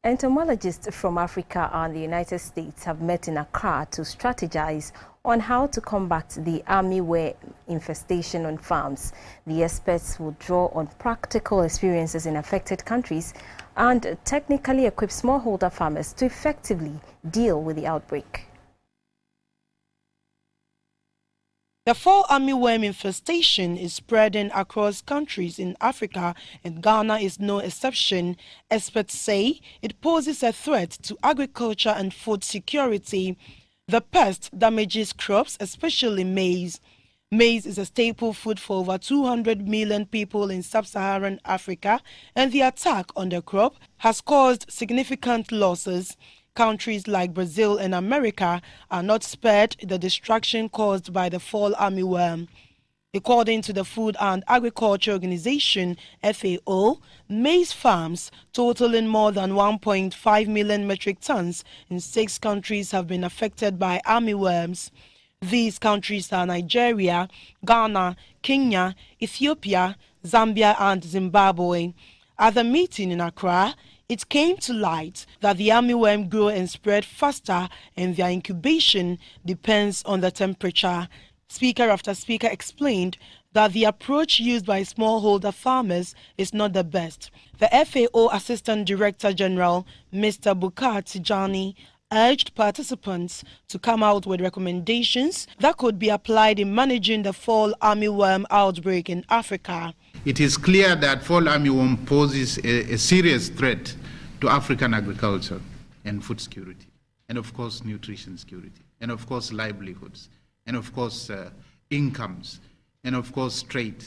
Entomologists from Africa and the United States have met in Accra to strategize on how to combat the armyworm infestation on farms. The experts will draw on practical experiences in affected countries and technically equip smallholder farmers to effectively deal with the outbreak. The fall armyworm infestation is spreading across countries in Africa, and Ghana is no exception. Experts say it poses a threat to agriculture and food security. The pest damages crops, especially maize. Maize is a staple food for over 200 million people in sub-Saharan Africa, and the attack on the crop has caused significant losses. Countries like Brazil and America are not spared the destruction caused by the fall armyworm. According to the Food and Agriculture Organization, FAO, maize farms totaling more than 1.5 million metric tons in 6 countries have been affected by armyworms. These countries are Nigeria, Ghana, Kenya, Ethiopia, Zambia and Zimbabwe. At the meeting in Accra, it came to light that the armyworm grow and spread faster, and their incubation depends on the temperature. Speaker after speaker explained that the approach used by smallholder farmers is not the best. The FAO Assistant Director General, Mr. Bukar Tijani, urged participants to come out with recommendations that could be applied in managing the fall armyworm outbreak in Africa. It is clear that fall armyworm poses a serious threat to African agriculture and food security, and of course nutrition security, and of course livelihoods, and of course incomes, and of course trade,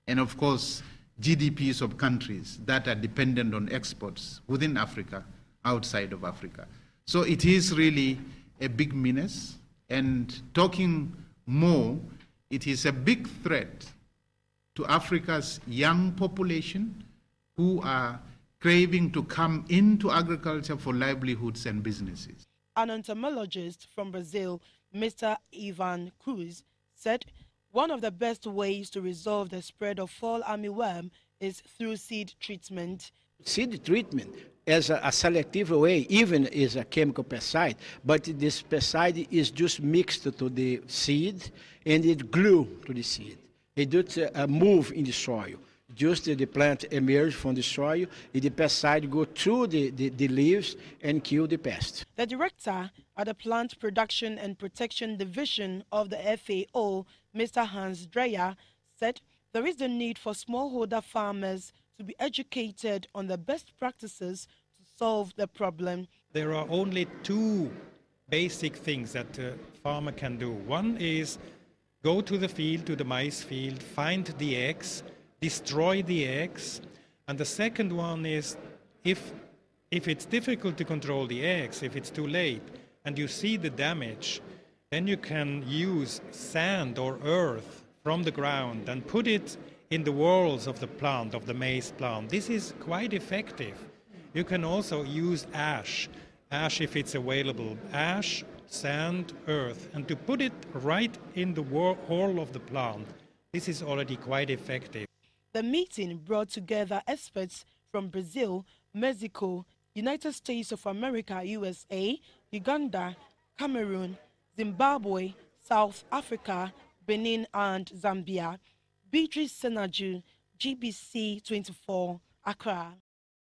and of course GDPs of countries that are dependent on exports within Africa, outside of Africa. So it is really a big menace, and talking more, it is a big threat to Africa's young population who are craving to come into agriculture for livelihoods and businesses. An entomologist from Brazil, Mr. Ivan Cruz, said one of the best ways to resolve the spread of fall armyworm is through seed treatment. Seed treatment as a selective way, even is a chemical pesticide, but this pesticide is just mixed to the seed and it glue to the seed. It does move in the soil. Just the plant emerges from the soil, and the pesticide go through the leaves and kill the pest. The director at the Plant Production and Protection Division of the FAO, Mr. Hans Dreyer, said there is the need for smallholder farmers to be educated on the best practices to solve the problem. There are only 2 basic things that a farmer can do. One is go to the field, to the maize field, find the eggs, destroy the eggs. And the second one is if it's difficult to control the eggs, if it's too late, and you see the damage, then you can use sand or earth from the ground and put it in the whorls of the plant, of the maize plant. This is quite effective. You can also use ash if it's available, ash, sand, earth, and to put it right in the whorl of the plant. This is already quite effective. The meeting brought together experts from Brazil, Mexico, United States of America, USA, Uganda, Cameroon, Zimbabwe, South Africa, Benin and Zambia. BEATRICE SENADJU, GBC 24, Accra.